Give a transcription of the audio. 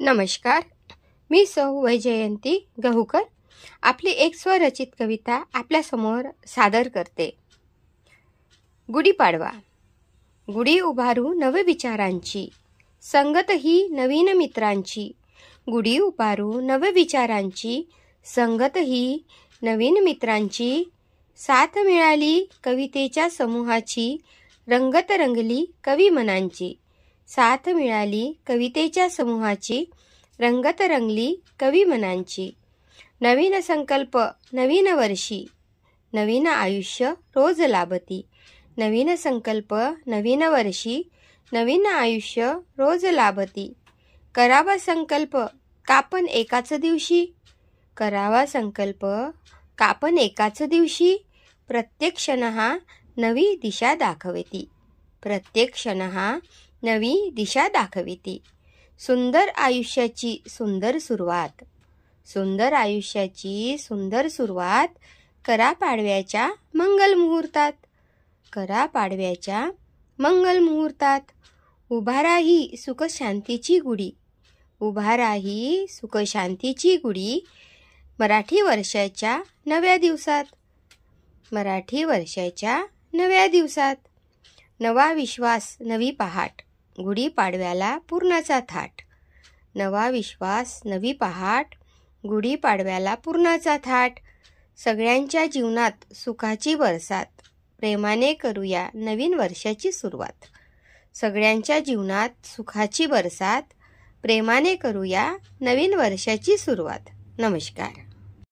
नमस्कार, मी सौ वैजयंती गहूकर आपली एक स्वरचित कविता आपल्यासमोर सादर करते। गुढीपाडवा। गुढी उभारू नव विचारांची, संगत ही नवीन मित्रांची। गुढी उभारू नव विचारांची, संगत ही नवीन मित्रांची। साथ मिळाली कवितेच्या समूहाची, रंगत रंगली कवी मनांची। साथ मिळाली कवितेच्या समूहाची, रंगत रंगली कवी मनांची। नवीन संकल्प नवीन वर्षी, नवीन आयुष्य रोज लाभती। नवीन संकल्प नवीन वर्षी, नवीन आयुष्य रोज लाभती। करावा संकल्प कापण एकाच दिवशी, करावा संकल्प कापण एकाच दिवशी। प्रत्येक क्षण हा नवी दिशा दाखविती, प्रत्येक क्षण हा नवी दिशा दाखविती। सुंदर आयुष्याची सुंदर सुरुवात, सुंदर आयुष्याची सुंदर सुरुवात। करा पाडव्याच्या मंगल मुहूर्तात, करा पाडव्याच्या मंगल मुहूर्तात। उभा राही सुख शांतीची गुढी, उभा राही सुख शांतीची गुढी। मराठी वर्षाच्या नव्या दिवसात, मराठी वर्षाच्या नव्या दिवसात। नवा विश्वास नवी पहाट, गुढी पाडव्याला पूर्णाचा थाट। नवा विश्वास नवी पहाट, गुढी पाडव्याला पूर्णाचा थाट। सगळ्यांच्या जीवनात सुखाची बरसात, प्रेमाने करूया नवीन वर्षाची सुरुवात। सगळ्यांच्या जीवनात सुखाची बरसात, प्रेमाने करूया नवीन वर्षाची सुरुवात। नमस्कार।